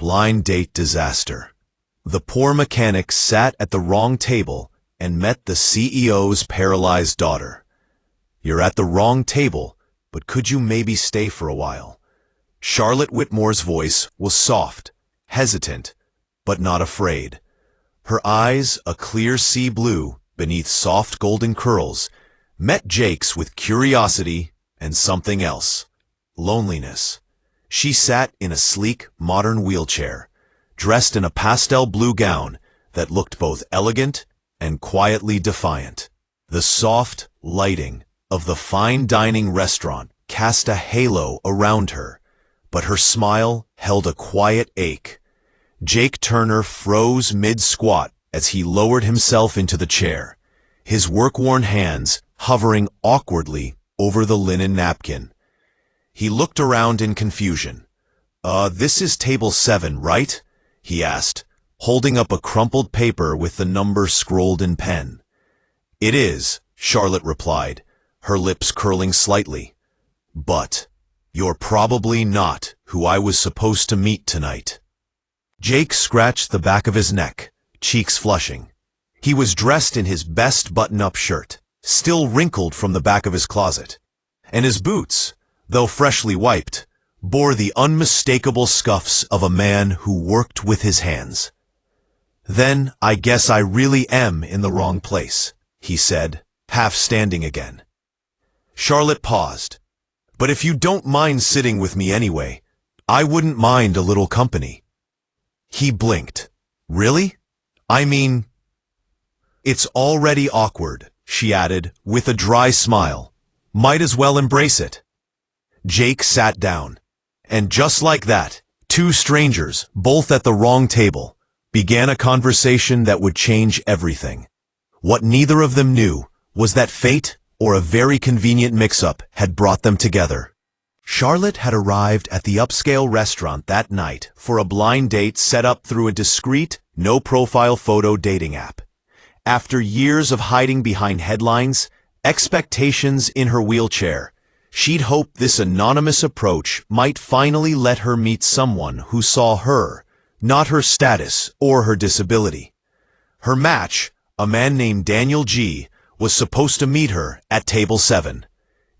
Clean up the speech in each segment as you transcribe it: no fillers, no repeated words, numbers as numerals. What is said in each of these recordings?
Blind date disaster. The poor mechanic sat at the wrong table and met the CEO's paralyzed daughter. You're at the wrong table, but could you maybe stay for a while? Charlotte Whitmore's voice was soft, hesitant, but not afraid. Her eyes, a clear sea blue beneath soft golden curls, met Jake's with curiosity and something else, loneliness. She sat in a sleek, modern wheelchair, dressed in a pastel blue gown that looked both elegant and quietly defiant. The soft lighting of the fine dining restaurant cast a halo around her, but her smile held a quiet ache. Jake Turner froze mid-squat as he lowered himself into the chair, his work-worn hands hovering awkwardly over the linen napkin. He looked around in confusion. This is table 7, right?" he asked, holding up a crumpled paper with the number scrolled in pen. "It is," Charlotte replied, her lips curling slightly. "But you're probably not who I was supposed to meet tonight." Jake scratched the back of his neck, cheeks flushing. He was dressed in his best button-up shirt, still wrinkled from the back of his closet, and his boots, though freshly wiped, bore the unmistakable scuffs of a man who worked with his hands. "Then I guess I really am in the wrong place," he said, half standing again. Charlotte paused. "But if you don't mind sitting with me anyway, I wouldn't mind a little company." He blinked. "Really? I mean..." "It's already awkward," she added, with a dry smile. "Might as well embrace it." Jake sat down. And just like that, two strangers, both at the wrong table, began a conversation that would change everything. What neither of them knew was that fate, or a very convenient mix-up, had brought them together. Charlotte had arrived at the upscale restaurant that night for a blind date set up through a discreet, no-profile photo dating app. After years of hiding behind headlines, expectations in her wheelchair, she'd hoped this anonymous approach might finally let her meet someone who saw her, not her status or her disability. Her match, a man named Daniel G., was supposed to meet her at table 7.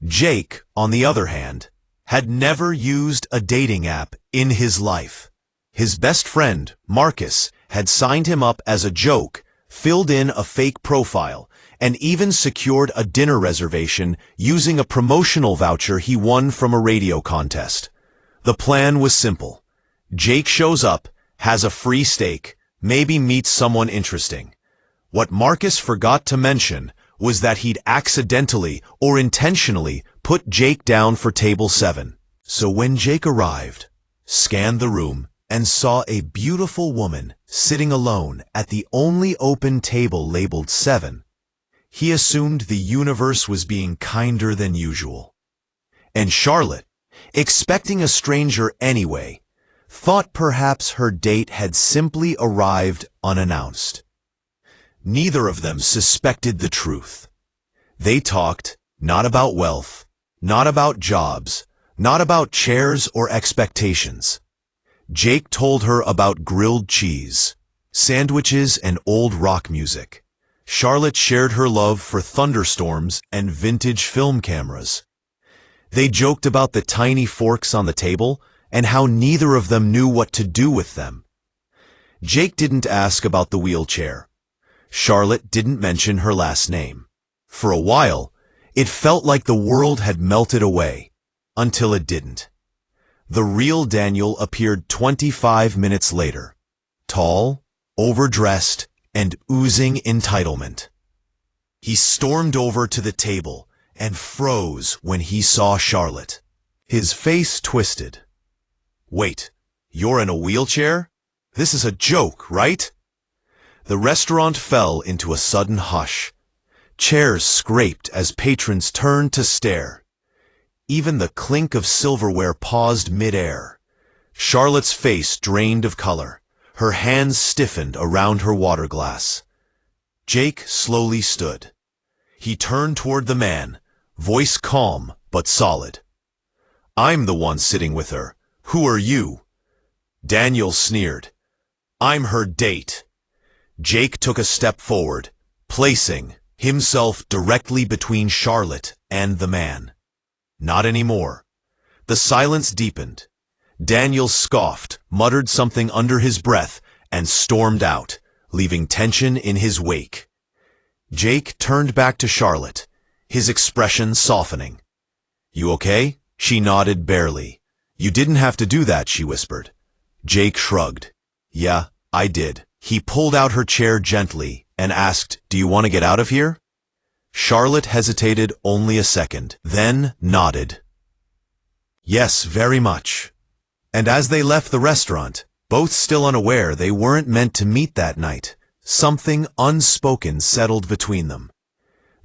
Jake, on the other hand, had never used a dating app in his life. His best friend, Marcus, had signed him up as a joke, filled in a fake profile, and even secured a dinner reservation using a promotional voucher he won from a radio contest. The plan was simple. Jake shows up, has a free steak, maybe meets someone interesting. What Marcus forgot to mention was that he'd accidentally or intentionally put Jake down for table 7. So when Jake arrived, scanned the room, and saw a beautiful woman sitting alone at the only open table labeled 7, he assumed the universe was being kinder than usual. And Charlotte, expecting a stranger anyway, thought perhaps her date had simply arrived unannounced. Neither of them suspected the truth. They talked not about wealth, not about jobs, not about chairs or expectations. Jake told her about grilled cheese, sandwiches, and old rock music. Charlotte shared her love for thunderstorms and vintage film cameras. They joked about the tiny forks on the table and how neither of them knew what to do with them. Jake didn't ask about the wheelchair. Charlotte didn't mention her last name. For a while, it felt like the world had melted away, until it didn't. The real Daniel appeared 25 minutes later, tall, overdressed, and oozing entitlement. He stormed over to the table and froze when he saw Charlotte. His face twisted. "Wait, you're in a wheelchair? This is a joke, right?" The restaurant fell into a sudden hush. Chairs scraped as patrons turned to stare. Even the clink of silverware paused mid-air. Charlotte's face drained of color. Her hands stiffened around her water glass. Jake slowly stood. He turned toward the man, voice calm but solid. "I'm the one sitting with her. Who are you?" Daniel sneered. I'm her date. Jake took a step forward, placing himself directly between Charlotte and the man. Not anymore. The silence deepened. Daniel scoffed, muttered something under his breath, and stormed out, leaving tension in his wake. Jake turned back to Charlotte, his expression softening. You okay? She nodded barely. You didn't have to do that, she whispered. Jake shrugged. Yeah, I did. He pulled out her chair gently and asked, Do you want to get out of here? Charlotte hesitated only a second, then nodded. Yes, very much. And as they left the restaurant, both still unaware they weren't meant to meet that night, something unspoken settled between them.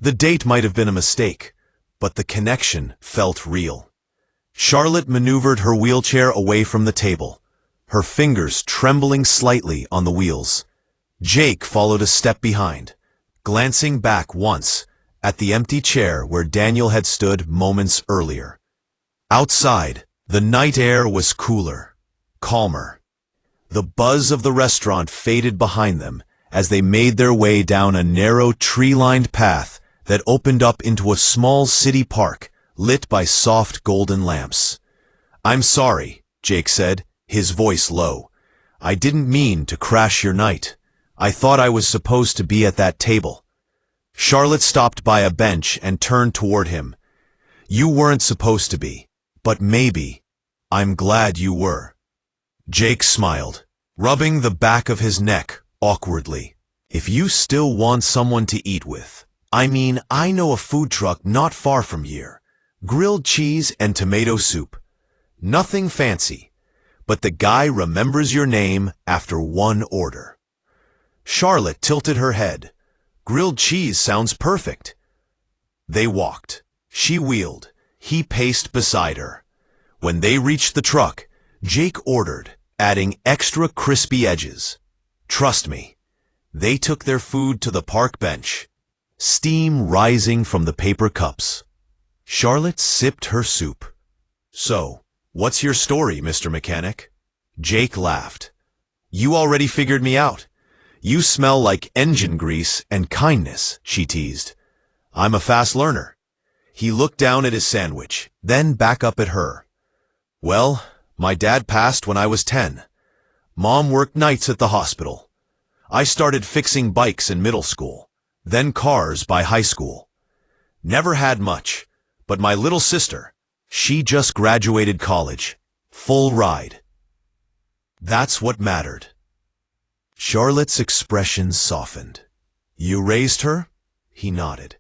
The date might have been a mistake, but the connection felt real. Charlotte maneuvered her wheelchair away from the table, her fingers trembling slightly on the wheels. Jake followed a step behind, glancing back once at the empty chair where Daniel had stood moments earlier. Outside, the night air was cooler, calmer. The buzz of the restaurant faded behind them as they made their way down a narrow tree-lined path that opened up into a small city park lit by soft golden lamps. I'm sorry, Jake said, his voice low. I didn't mean to crash your night. I thought I was supposed to be at that table. Charlotte stopped by a bench and turned toward him. You weren't supposed to be, but maybe. I'm glad you were. Jake smiled, rubbing the back of his neck awkwardly. If you still want someone to eat with, I mean, I know a food truck not far from here. Grilled cheese and tomato soup. Nothing fancy, but the guy remembers your name after one order. Charlotte tilted her head. Grilled cheese sounds perfect. They walked. She wheeled. He paced beside her. When they reached the truck, Jake ordered, adding extra crispy edges. Trust me. They took their food to the park bench, steam rising from the paper cups. Charlotte sipped her soup. So, what's your story, Mr. Mechanic? Jake laughed. You already figured me out. You smell like engine grease and kindness, she teased. I'm a fast learner. He looked down at his sandwich, then back up at her. Well, my dad passed when I was 10. Mom worked nights at the hospital. I started fixing bikes in middle school, then cars by high school. Never had much, but my little sister, she just graduated college. Full ride. That's what mattered. Charlotte's expression softened. You raised her? He nodded.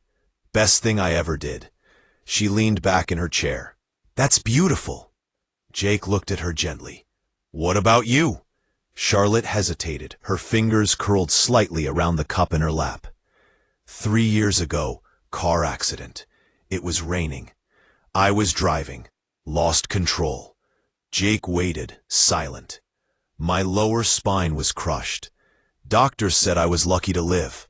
Best thing I ever did. She leaned back in her chair. That's beautiful. Jake looked at her gently. What about you? Charlotte hesitated, her fingers curled slightly around the cup in her lap. 3 years ago, car accident. It was raining. I was driving. Lost control. Jake waited, silent. My lower spine was crushed. Doctors said I was lucky to live.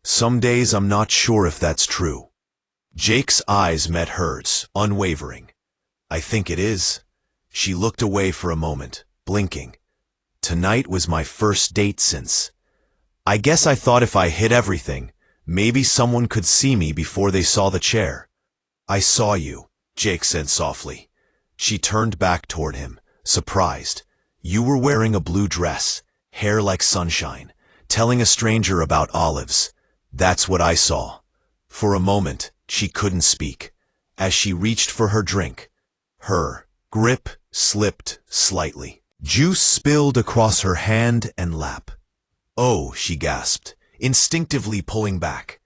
Some days I'm not sure if that's true. Jake's eyes met hers, unwavering. I think it is. She looked away for a moment, blinking. Tonight was my first date since. I guess I thought if I hid everything, maybe someone could see me before they saw the chair. I saw you, Jake said softly. She turned back toward him, surprised. You were wearing a blue dress, hair like sunshine, telling a stranger about olives. That's what I saw. For a moment, she couldn't speak. As she reached for her drink, her grip slipped slightly. Juice spilled across her hand and lap. Oh, she gasped, instinctively pulling back.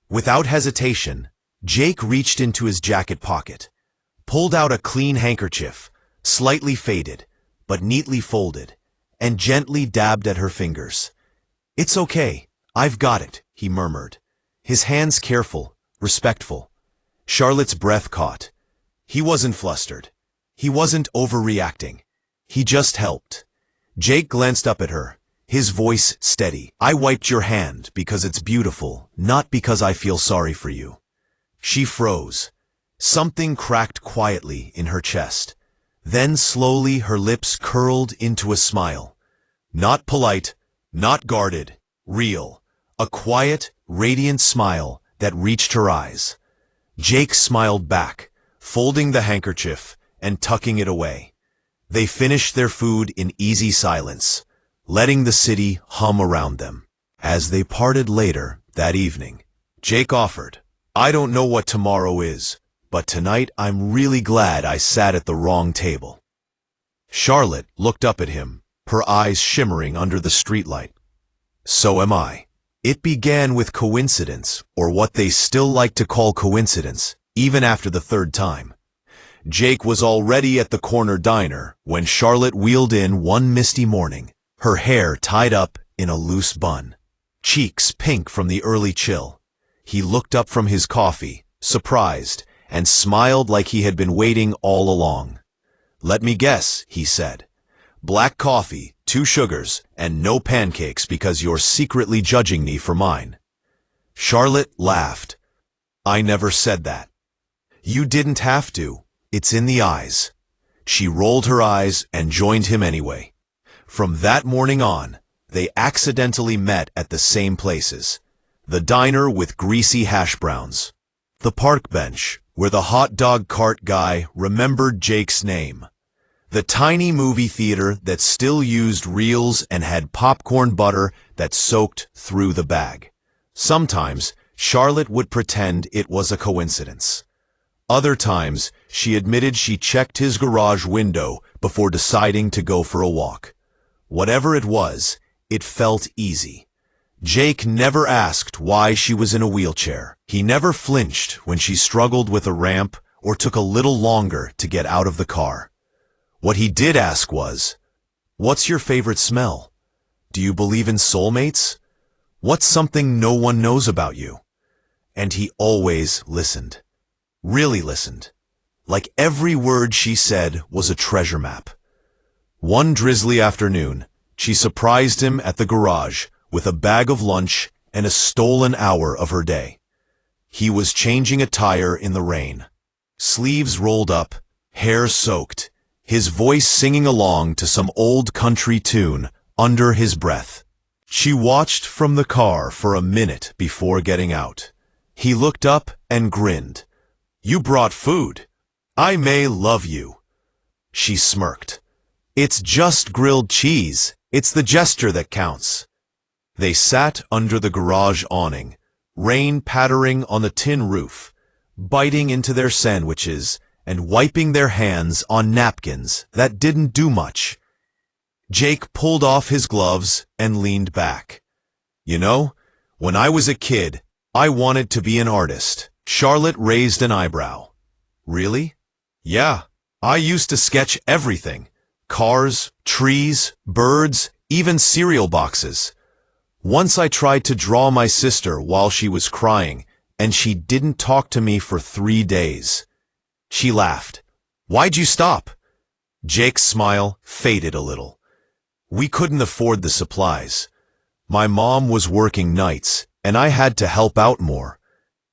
Without hesitation, Jake reached into his jacket pocket, pulled out a clean handkerchief, slightly faded, but neatly folded, and gently dabbed at her fingers. It's okay, I've got it, he murmured, his hands careful, respectful. Charlotte's breath caught. He wasn't flustered. He wasn't overreacting. He just helped. Jake glanced up at her, his voice steady. I wiped your hand because it's beautiful, not because I feel sorry for you. She froze. Something cracked quietly in her chest. Then slowly her lips curled into a smile. Not polite, not guarded, real. A quiet, radiant smile that reached her eyes. Jake smiled back, folding the handkerchief and tucking it away. They finished their food in easy silence, letting the city hum around them. As they parted later that evening, Jake offered, "I don't know what tomorrow is, but tonight I'm really glad I sat at the wrong table." Charlotte looked up at him, her eyes shimmering under the streetlight. "So am I." It began with coincidence, or what they still like to call coincidence, even after the third time. Jake was already at the corner diner when Charlotte wheeled in one misty morning, her hair tied up in a loose bun, cheeks pink from the early chill. He looked up from his coffee, surprised, and smiled like he had been waiting all along. "Let me guess," he said. "Black coffee, 2 sugars, and no pancakes because you're secretly judging me for mine." Charlotte laughed. "I never said that." "You didn't have to. It's in the eyes." She rolled her eyes and joined him anyway. From that morning on, they accidentally met at the same places. The diner with greasy hash browns. The park bench, where the hot dog cart guy remembered Jake's name. The tiny movie theater that still used reels and had popcorn butter that soaked through the bag. Sometimes, Charlotte would pretend it was a coincidence. Other times, she admitted she checked his garage window before deciding to go for a walk. Whatever it was, it felt easy. Jake never asked why she was in a wheelchair. He never flinched when she struggled with a ramp or took a little longer to get out of the car. What he did ask was, "What's your favorite smell? Do you believe in soulmates? What's something no one knows about you?" And he always listened. Really listened. Like every word she said was a treasure map. One drizzly afternoon, she surprised him at the garage with a bag of lunch and a stolen hour of her day. He was changing a tire in the rain. Sleeves rolled up, hair soaked, his voice singing along to some old country tune under his breath. She watched from the car for a minute before getting out. He looked up and grinned. "You brought food. I may love you." She smirked. "It's just grilled cheese. It's the gesture that counts." They sat under the garage awning, rain pattering on the tin roof, biting into their sandwiches and wiping their hands on napkins that didn't do much. Jake pulled off his gloves and leaned back. "You know, when I was a kid, I wanted to be an artist." Charlotte raised an eyebrow. "Really?" "Yeah, I used to sketch everything. Cars, trees, birds, even cereal boxes. Once I tried to draw my sister while she was crying, and she didn't talk to me for 3 days. She laughed. "Why'd you stop?" Jake's smile faded a little. "We couldn't afford the supplies. My mom was working nights, and I had to help out more.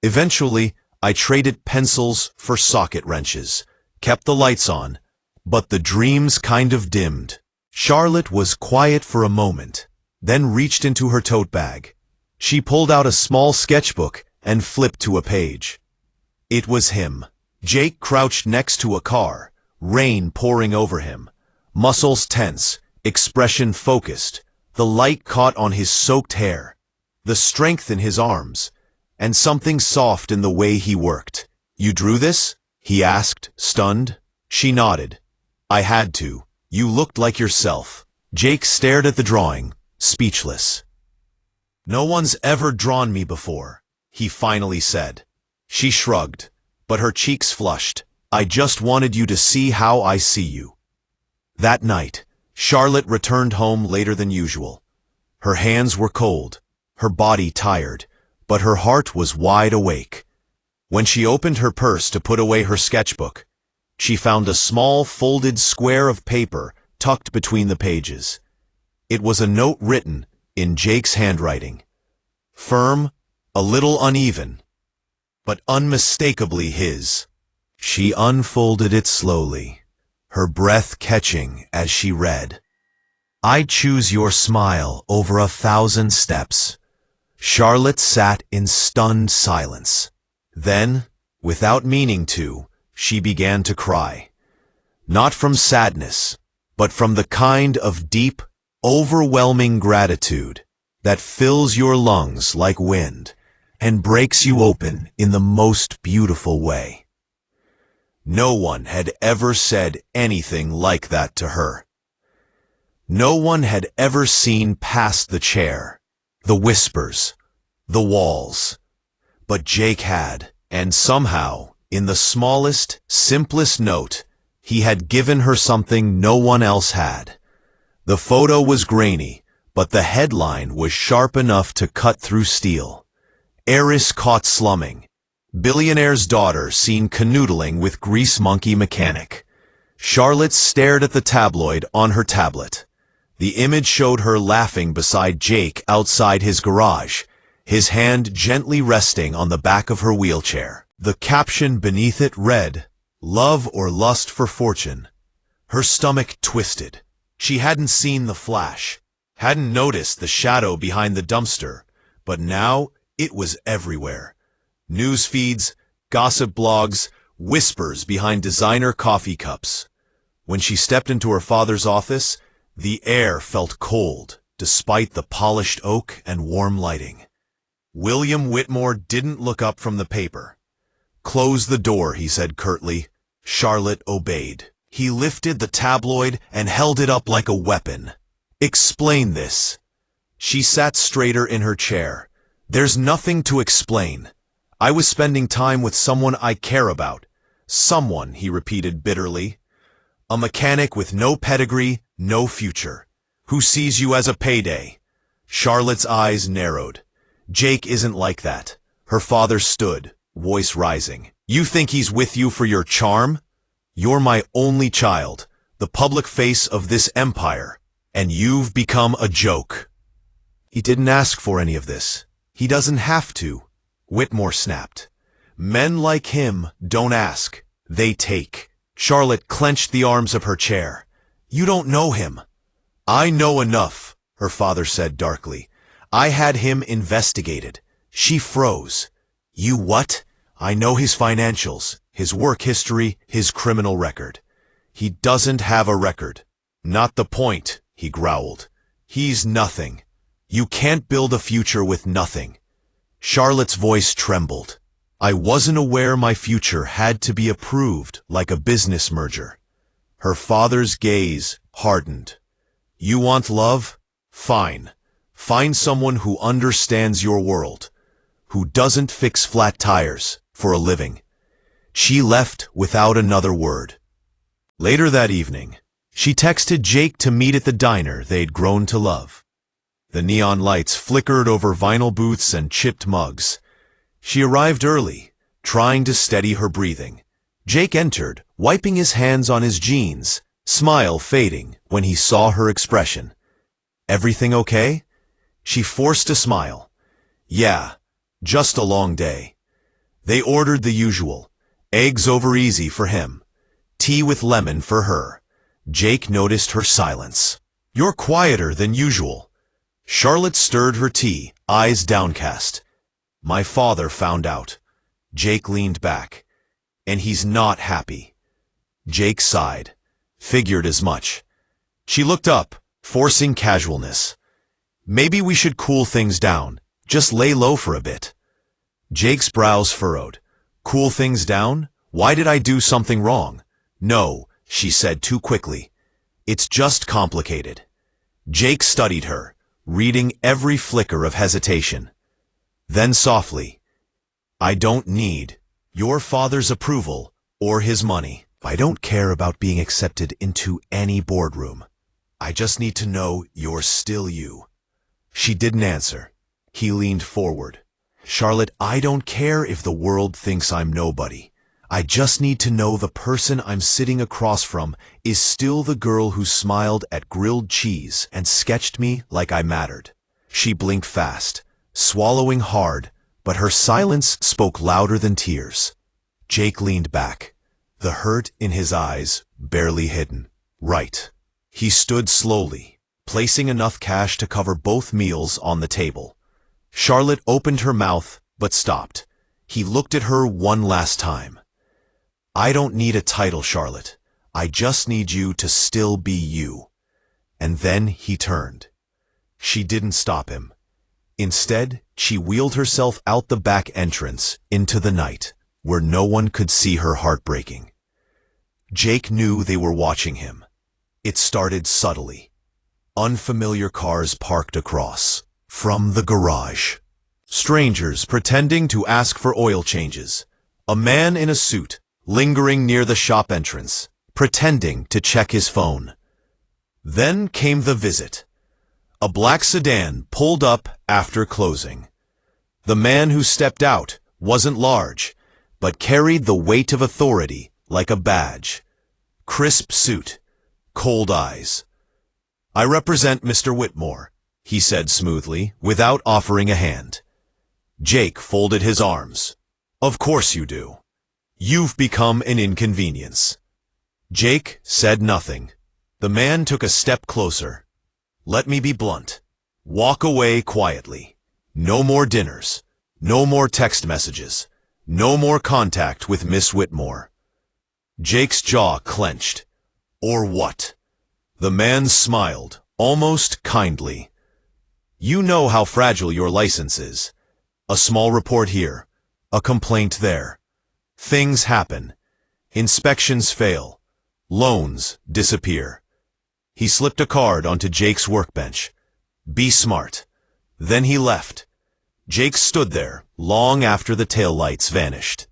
Eventually, I traded pencils for socket wrenches, kept the lights on, but the dreams kind of dimmed." Charlotte was quiet for a moment, then reached into her tote bag. She pulled out a small sketchbook and flipped to a page. It was him. Jake crouched next to a car, rain pouring over him, muscles tense, expression focused. The light caught on his soaked hair, the strength in his arms, and something soft in the way he worked. "You drew this?" he asked, stunned. She nodded. "I had to. You looked like yourself." Jake stared at the drawing, speechless. "No one's ever drawn me before," he finally said. She shrugged, but her cheeks flushed. "I just wanted you to see how I see you." That night, Charlotte returned home later than usual. Her hands were cold, her body tired, but her heart was wide awake. When she opened her purse to put away her sketchbook, she found a small folded square of paper tucked between the pages. It was a note written in Jake's handwriting. Firm, a little uneven, but unmistakably his. She unfolded it slowly, her breath catching as she read. "I choose your smile over 1,000 steps." Charlotte sat in stunned silence. Then, without meaning to, she began to cry. Not from sadness, but from the kind of deep, overwhelming gratitude that fills your lungs like wind and breaks you open in the most beautiful way. No one had ever said anything like that to her. No one had ever seen past the chair, the whispers, the walls. But Jake had, and somehow, in the smallest, simplest note, he had given her something no one else had. The photo was grainy, but the headline was sharp enough to cut through steel. Heiress caught slumming. Billionaire's daughter seen canoodling with grease monkey mechanic. Charlotte stared at the tabloid on her tablet. The image showed her laughing beside Jake outside his garage, his hand gently resting on the back of her wheelchair. The caption beneath it read, "Love or lust for fortune." Her stomach twisted. She hadn't seen the flash, hadn't noticed the shadow behind the dumpster, but now it was everywhere. News feeds, gossip blogs, whispers behind designer coffee cups. When she stepped into her father's office, the air felt cold, despite the polished oak and warm lighting. William Whitmore didn't look up from the paper. "Close the door," he said curtly. Charlotte obeyed. He lifted the tabloid and held it up like a weapon. "Explain this." She sat straighter in her chair. "There's nothing to explain. I was spending time with someone I care about." "Someone," he repeated bitterly. "A mechanic with no pedigree, no future, who sees you as a payday." Charlotte's eyes narrowed. "Jake isn't like that." Her father stood, voice rising. "You think he's with you for your charm? You're my only child, the public face of this empire, and you've become a joke." "He didn't ask for any of this. He doesn't have to," Whitmore snapped. "Men like him don't ask, they take." Charlotte clenched the arms of her chair. "You don't know him." "I know enough," her father said darkly. "I had him investigated." She froze. "You what?" "I know his financials, his work history, his criminal record." "He doesn't have a record." "Not the point," he growled. "He's nothing. You can't build a future with nothing." Charlotte's voice trembled. "I wasn't aware my future had to be approved like a business merger." Her father's gaze hardened. "You want love? Fine. Find someone who understands your world, who doesn't fix flat tires for a living." She left without another word. Later that evening, she texted Jake to meet at the diner they'd grown to love. The neon lights flickered over vinyl booths and chipped mugs. She arrived early, trying to steady her breathing. Jake entered, wiping his hands on his jeans, smile fading when he saw her expression. "Everything okay?" She forced a smile. "Yeah, just a long day." They ordered the usual. Eggs over easy for him. Tea with lemon for her. Jake noticed her silence. "You're quieter than usual." Charlotte stirred her tea, eyes downcast. "My father found out." Jake leaned back. "And he's not happy." Jake sighed. "Figured as much." She looked up, forcing casualness. "Maybe we should cool things down. Just lay low for a bit." Jake's brows furrowed. "Cool things down? Why did I do something wrong?" "No," she said too quickly. "It's just complicated." Jake studied her, reading every flicker of hesitation. Then softly, "I don't need your father's approval or his money. I don't care about being accepted into any boardroom. I just need to know you're still you." She didn't answer. He leaned forward. "Charlotte, I don't care if the world thinks I'm nobody. I just need to know the person I'm sitting across from is still the girl who smiled at grilled cheese and sketched me like I mattered." She blinked fast, swallowing hard, but her silence spoke louder than tears. Jake leaned back, the hurt in his eyes barely hidden. Right. He stood slowly, placing enough cash to cover both meals on the table. Charlotte opened her mouth, but stopped. He looked at her one last time. I don't need a title, Charlotte. I just need you to still be you. And then he turned. She didn't stop him. Instead, she wheeled herself out the back entrance into the night, where no one could see her heartbreaking. Jake knew they were watching him. It started subtly. Unfamiliar cars parked across from the garage. Strangers pretending to ask for oil changes. A man in a suit lingering near the shop entrance, pretending to check his phone. Then came the visit. A black sedan pulled up after closing. The man who stepped out wasn't large, but carried the weight of authority like a badge. Crisp suit, cold eyes. I represent Mr. Whitmore, he said smoothly, without offering a hand. Jake folded his arms. Of course you do. You've become an inconvenience. Jake said nothing. The man took a step closer. Let me be blunt. Walk away quietly. No more dinners. No more text messages. No more contact with Miss Whitmore. Jake's jaw clenched. Or what? The man smiled, almost kindly. You know how fragile your license is. A small report here, a complaint there. Things happen. Inspections fail. Loans disappear. He slipped a card onto Jake's workbench. Be smart. Then he left. Jake stood there long after the taillights vanished.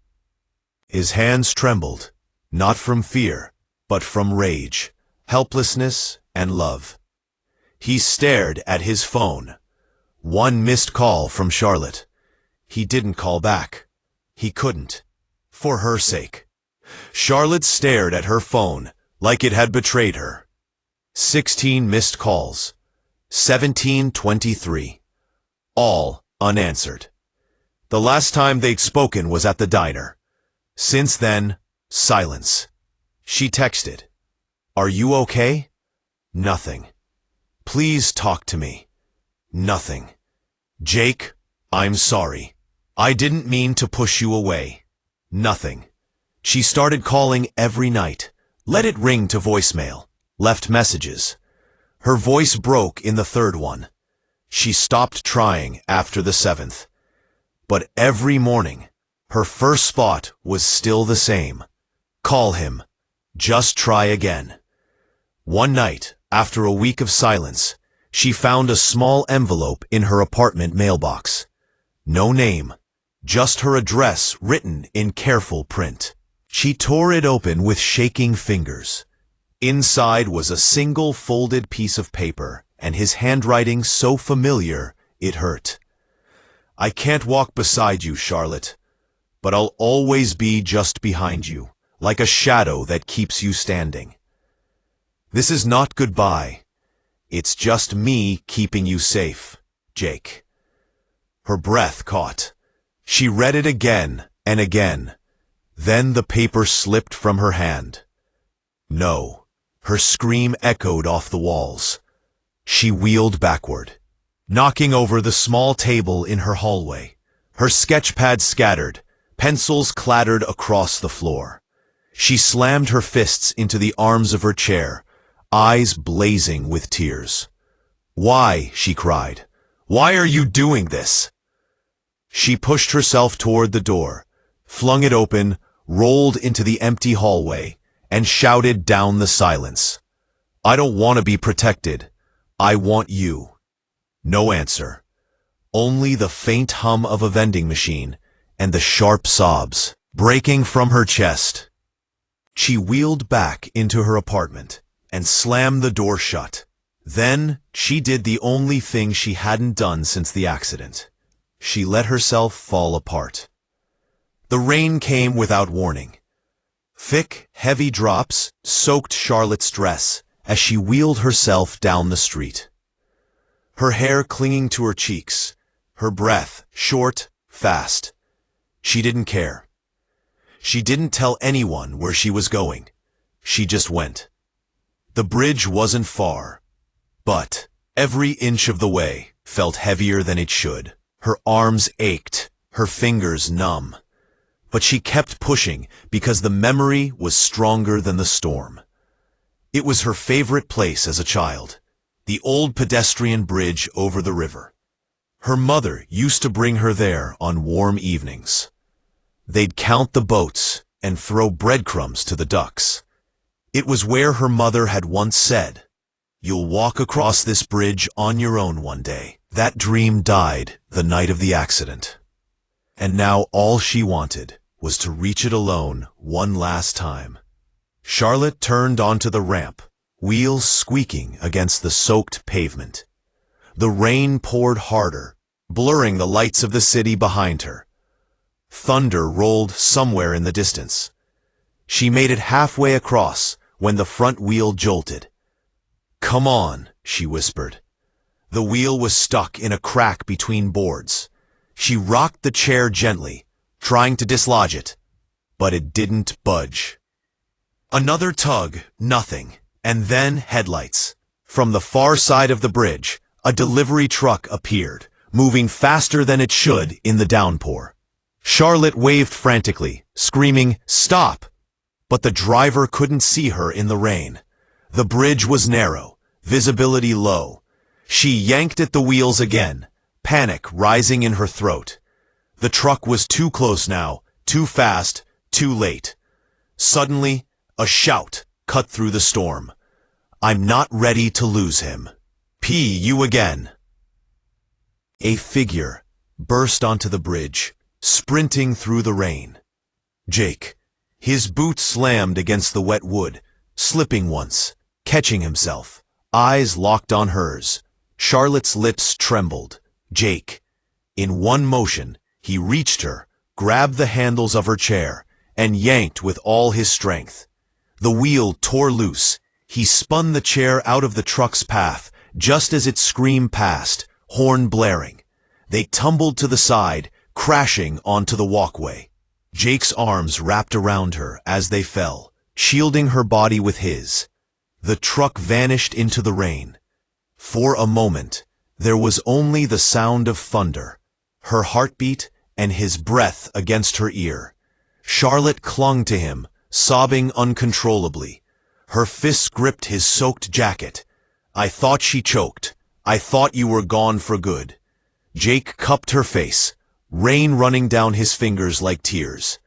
His hands trembled, not from fear, but from rage, helplessness, and love. He stared at his phone. One missed call from Charlotte. He didn't call back. He couldn't. For her sake. Charlotte stared at her phone like it had betrayed her. 16 missed calls. 17:23. All unanswered. The last time they'd spoken was at the diner. Since then, silence. She texted. Are you okay? Nothing. Please talk to me. Nothing. Jake, I'm sorry. I didn't mean to push you away. Nothing. She started calling every night. Let it ring to voicemail. Left messages. Her voice broke in the third one. She stopped trying after the seventh. But every morning, her first thought was still the same. Call him. Just try again. One night, after a week of silence, she found a small envelope in her apartment mailbox. No name, just her address written in careful print. She tore it open with shaking fingers. Inside was a single folded piece of paper, and his handwriting so familiar it hurt. I can't walk beside you, Charlotte, but I'll always be just behind you, like a shadow that keeps you standing. This is not goodbye. It's just me keeping you safe, Jake. Her breath caught. She read it again and again. Then the paper slipped from her hand. No. Her scream echoed off the walls. She wheeled backward, knocking over the small table in her hallway. Her sketchpad scattered, pencils clattered across the floor. She slammed her fists into the arms of her chair, eyes blazing with tears. Why, she cried. Why are you doing this? She pushed herself toward the door, flung it open, rolled into the empty hallway, and shouted down the silence. I don't want to be protected. I want you. No answer. Only the faint hum of a vending machine and the sharp sobs breaking from her chest. She wheeled back into her apartment and slammed the door shut. Then she did the only thing she hadn't done since the accident. She let herself fall apart. The rain came without warning. Thick, heavy drops soaked Charlotte's dress as she wheeled herself down the street. Her hair clinging to her cheeks, her breath short, fast. She didn't care. She didn't tell anyone where she was going. she just went. The bridge wasn't far, but every inch of the way felt heavier than it should. Her arms ached, her fingers numb. But she kept pushing because the memory was stronger than the storm. It was her favorite place as a child, the old pedestrian bridge over the river. Her mother used to bring her there on warm evenings. They'd count the boats and throw breadcrumbs to the ducks. It was where her mother had once said, "You'll walk across this bridge on your own one day." That dream died the night of the accident. And now all she wanted was to reach it alone one last time. Charlotte turned onto the ramp, wheels squeaking against the soaked pavement. The rain poured harder, blurring the lights of the city behind her. Thunder rolled somewhere in the distance. She made it halfway across when the front wheel jolted. "Come on," she whispered. The wheel was stuck in a crack between boards. She rocked the chair gently, trying to dislodge it, but it didn't budge. Another tug, nothing, and then headlights. From the far side of the bridge, a delivery truck appeared, moving faster than it should in the downpour. Charlotte waved frantically, screaming, "Stop!" But the driver couldn't see her in the rain. The bridge was narrow, visibility low. She yanked at the wheels again, panic rising in her throat. The truck was too close now, too fast, too late. Suddenly, a shout cut through the storm. "I'm not ready to lose him. You again." A figure burst onto the bridge, sprinting through the rain. Jake. His boots slammed against the wet wood, slipping once, catching himself, eyes locked on hers. Charlotte's lips trembled. Jake. In one motion, he reached her, grabbed the handles of her chair, and yanked with all his strength. The wheel tore loose. He spun the chair out of the truck's path, just as it screamed past, horn blaring. They tumbled to the side, crashing onto the walkway. Jake's arms wrapped around her as they fell, shielding her body with his. The truck vanished into the rain. For a moment, there was only the sound of thunder, her heartbeat and his breath against her ear. Charlotte clung to him, sobbing uncontrollably. Her fists gripped his soaked jacket. "I thought," she choked. "I thought you were gone for good." Jake cupped her face, rain running down his fingers like tears.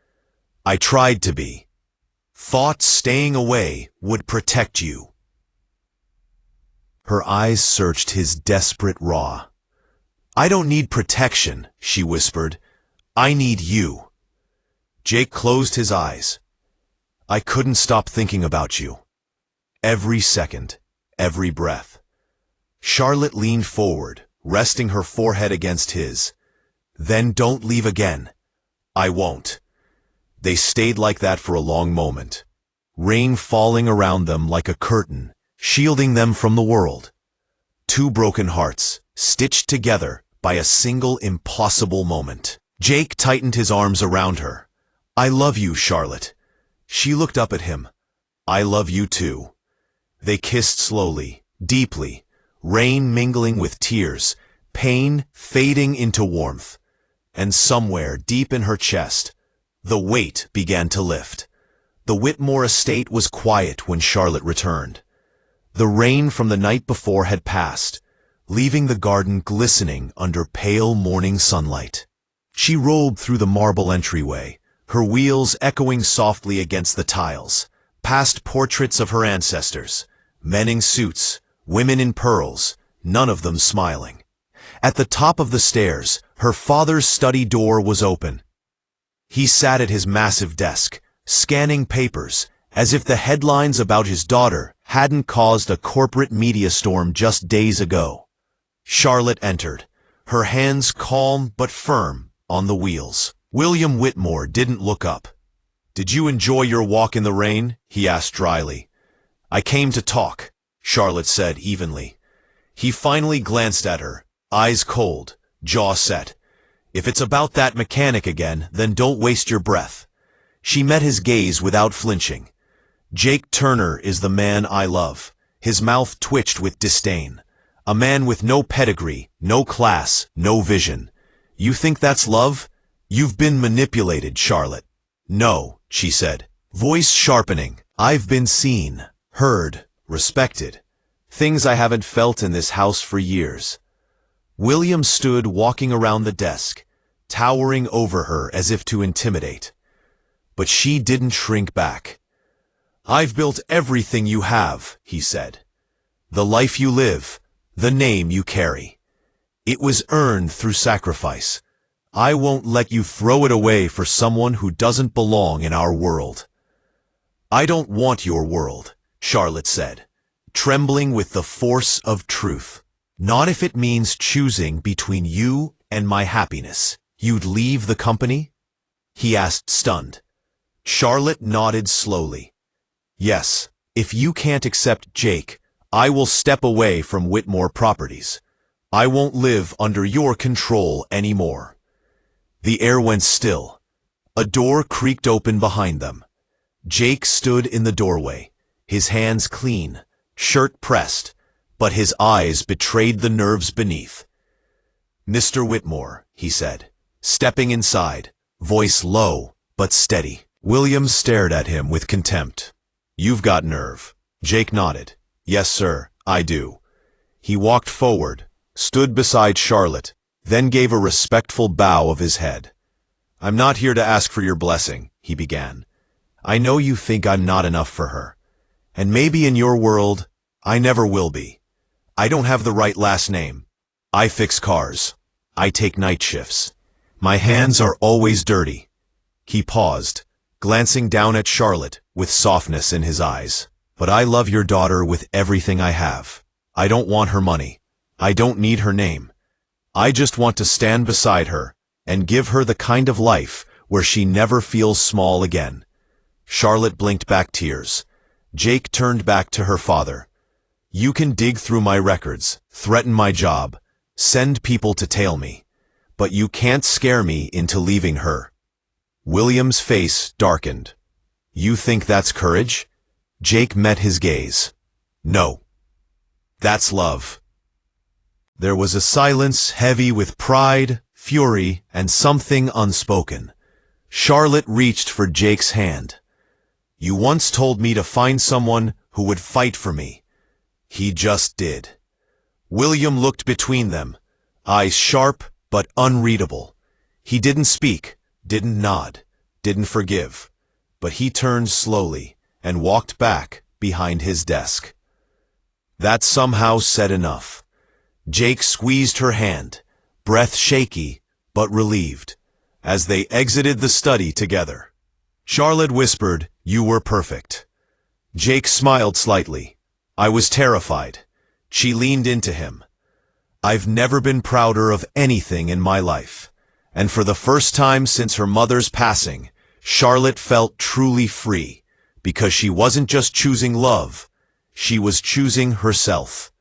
"I tried to be. Thought staying away would protect you." Her eyes searched his desperate raw. "I don't need protection," she whispered. "I need you." Jake closed his eyes. "I couldn't stop thinking about you. Every second, every breath." Charlotte leaned forward, resting her forehead against his. "Then don't leave again." "I won't." They stayed like that for a long moment, rain falling around them like a curtain, shielding them from the world. Two broken hearts, stitched together by a single impossible moment. Jake tightened his arms around her. "I love you, Charlotte." She looked up at him. "I love you too." They kissed slowly, deeply, rain mingling with tears, pain fading into warmth. And somewhere deep in her chest, the weight began to lift. The Whitmore estate was quiet when Charlotte returned. The rain from the night before had passed, leaving the garden glistening under pale morning sunlight. She rolled through the marble entryway, her wheels echoing softly against the tiles, past portraits of her ancestors, men in suits, women in pearls, none of them smiling. At the top of the stairs, her father's study door was open. He sat at his massive desk, scanning papers, as if the headlines about his daughter hadn't caused a corporate media storm just days ago. Charlotte entered, her hands calm but firm on the wheels. William Whitmore didn't look up. "Did you enjoy your walk in the rain?" he asked dryly. "I came to talk," Charlotte said evenly. He finally glanced at her, eyes cold, jaw set. "If it's about that mechanic again, then don't waste your breath." She met his gaze without flinching. Jake Turner is the man I love. His mouth twitched with disdain. A man with no pedigree, no class, no vision. You think that's love? You've been manipulated, Charlotte. No, she said, voice sharpening. I've been seen, heard, respected. Things I haven't felt in this house for years. William stood walking around the desk, towering over her as if to intimidate. But she didn't shrink back. I've built everything you have, he said. The life you live, the name you carry. It was earned through sacrifice. I won't let you throw it away for someone who doesn't belong in our world. I don't want your world, Charlotte said, trembling with the force of truth. Not if it means choosing between you and my happiness. You'd leave the company? He asked, stunned. Charlotte nodded slowly. Yes, if you can't accept Jake, I will step away from Whitmore Properties. I won't live under your control anymore. The air went still. A door creaked open behind them. Jake stood in the doorway, his hands clean, shirt pressed, but his eyes betrayed the nerves beneath. Mr. Whitmore, he said, stepping inside, voice low but steady. William stared at him with contempt. You've got nerve. Jake nodded. Yes, sir, I do. He walked forward, stood beside Charlotte, then gave a respectful bow of his head. I'm not here to ask for your blessing, he began. I know you think I'm not enough for her. And maybe in your world, I never will be. I don't have the right last name. I fix cars. I take night shifts. My hands are always dirty. He paused, glancing down at Charlotte with softness in his eyes. But I love your daughter with everything I have. I don't want her money. I don't need her name. I just want to stand beside her and give her the kind of life where she never feels small again. Charlotte blinked back tears. Jake turned back to her father. You can dig through my records, threaten my job, send people to tail me, but you can't scare me into leaving her. William's face darkened. You think that's courage? Jake met his gaze. No. That's love. There was a silence heavy with pride, fury, and something unspoken. Charlotte reached for Jake's hand. You once told me to find someone who would fight for me. He just did. William looked between them, eyes sharp but unreadable. He didn't speak, didn't nod, didn't forgive, but he turned slowly and walked back behind his desk. That somehow said enough. Jake squeezed her hand, breath shaky but relieved, as they exited the study together. Charlotte whispered, "You were perfect." Jake smiled slightly. I was terrified. She leaned into him. I've never been prouder of anything in my life. And for the first time since her mother's passing, Charlotte felt truly free, because she wasn't just choosing love, she was choosing herself.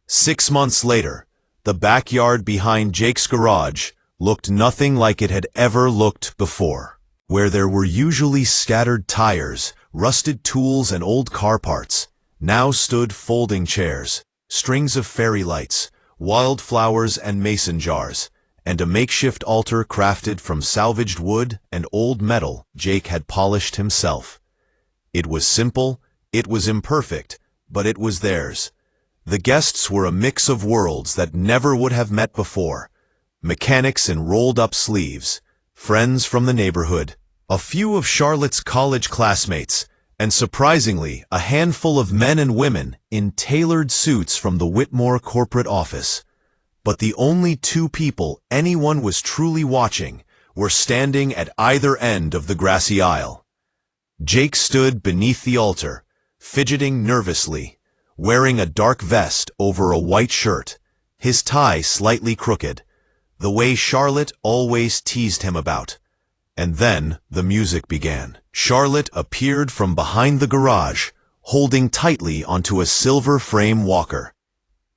6 months later, the backyard behind Jake's garage looked nothing like it had ever looked before. Where there were usually scattered tires, rusted tools, and old car parts, now stood folding chairs, strings of fairy lights, wildflowers and mason jars, and a makeshift altar crafted from salvaged wood and old metal Jake had polished himself. It was simple, it was imperfect, but it was theirs. The guests were a mix of worlds that never would have met before. Mechanics in rolled-up sleeves, friends from the neighborhood, a few of Charlotte's college classmates, and surprisingly, a handful of men and women in tailored suits from the Whitmore corporate office. But the only two people anyone was truly watching were standing at either end of the grassy aisle. Jake stood beneath the altar, fidgeting nervously, wearing a dark vest over a white shirt, his tie slightly crooked, the way Charlotte always teased him about. And then the music began. Charlotte appeared from behind the garage, holding tightly onto a silver frame walker.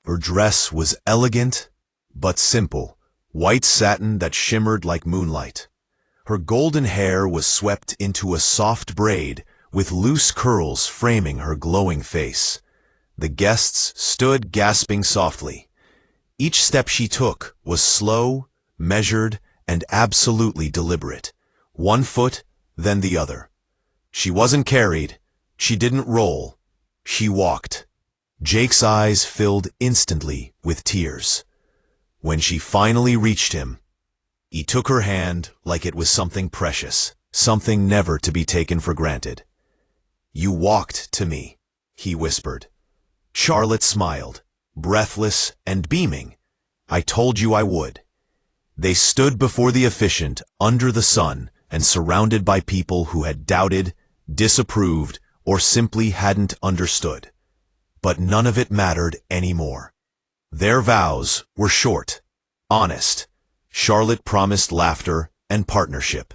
Her dress was elegant, but simple, white satin that shimmered like moonlight. Her golden hair was swept into a soft braid with loose curls framing her glowing face. The guests stood gasping softly. Each step she took was slow, measured, and absolutely deliberate. One foot, then the other. She wasn't carried. She didn't roll. She walked. Jake's eyes filled instantly with tears. When she finally reached him, he took her hand like it was something precious, something never to be taken for granted. "You walked to me," he whispered. Charlotte smiled, breathless and beaming. "I told you I would." They stood before the officiant under the sun and surrounded by people who had doubted, disapproved, or simply hadn't understood. But none of it mattered anymore. Their vows were short, honest. Charlotte promised laughter and partnership.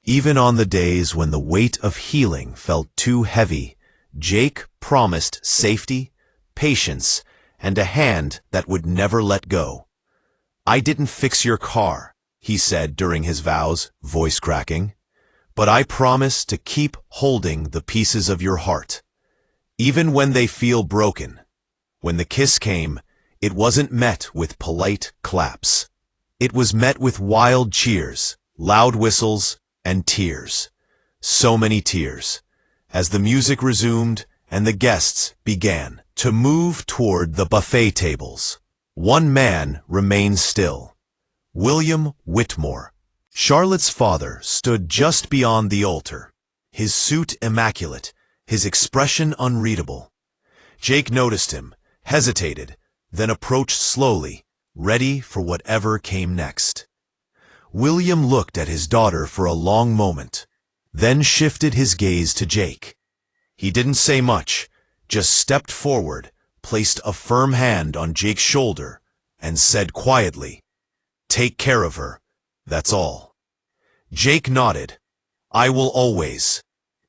Even on the days when the weight of healing felt too heavy, Jake promised safety, patience, and a hand that would never let go. "I didn't fix your car," he said during his vows, voice cracking, "but I promise to keep holding the pieces of your heart, even when they feel broken." When the kiss came, it wasn't met with polite claps. It was met with wild cheers, loud whistles, and tears. So many tears. As the music resumed and the guests began to move toward the buffet tables, one man remained still. William Whitmore, Charlotte's father, stood just beyond the altar, his suit immaculate, his expression unreadable. Jake noticed him, hesitated, then approached slowly, ready for whatever came next. William looked at his daughter for a long moment, then shifted his gaze to Jake. He didn't say much, just stepped forward, placed a firm hand on Jake's shoulder, and said quietly, "Take care of her, that's all." Jake nodded. "I will always."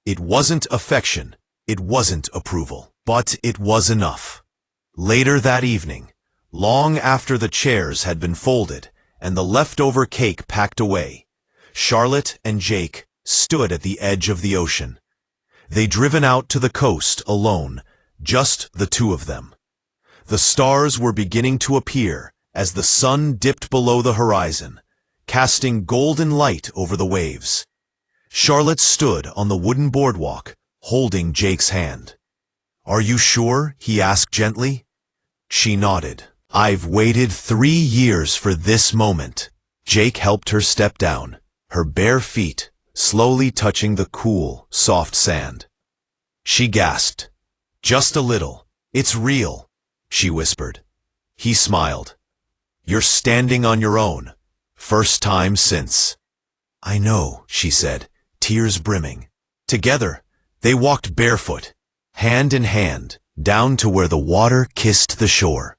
It wasn't affection, it wasn't approval, but it was enough. Later that evening, long after the chairs had been folded and the leftover cake packed away, Charlotte and Jake stood at the edge of the ocean. They'd driven out to the coast alone, just the two of them. The stars were beginning to appear as the sun dipped below the horizon, casting golden light over the waves. Charlotte stood on the wooden boardwalk, holding Jake's hand. "Are you sure?" he asked gently. She nodded. "I've waited 3 years for this moment." Jake helped her step down, her bare feet slowly touching the cool, soft sand. She gasped. "Just a little. It's real," she whispered. He smiled. "You're standing on your own. First time since." "I know," she said, tears brimming. Together, they walked barefoot, hand in hand, down to where the water kissed the shore.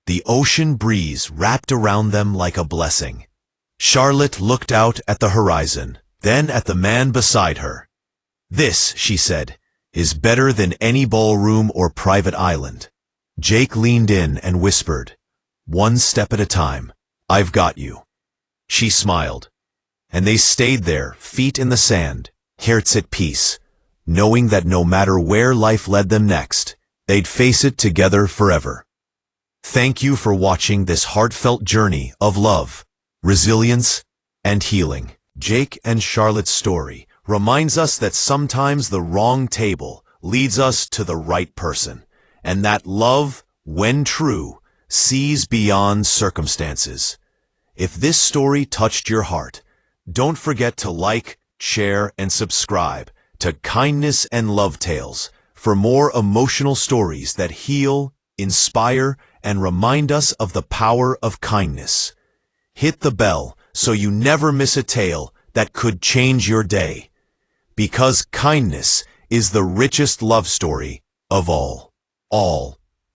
The ocean breeze wrapped around them like a blessing. Charlotte looked out at the horizon, then at the man beside her. "This," she said, "is better than any ballroom or private island." Jake leaned in and whispered, "One step at a time. I've got you." She smiled, and they stayed there, feet in the sand, hearts at peace, knowing that no matter where life led them next, they'd face it together forever. Thank you for watching this heartfelt journey of love, resilience, and healing. Jake and Charlotte's story reminds us that sometimes the wrong table leads us to the right person, and that love, when true, sees beyond circumstances. If this story touched your heart, don't forget to like, share, and subscribe to Kindness and Love Tales for more emotional stories that heal, inspire, and remind us of the power of kindness. Hit the bell so you never miss a tale that could change your day. Because kindness is the richest love story of all.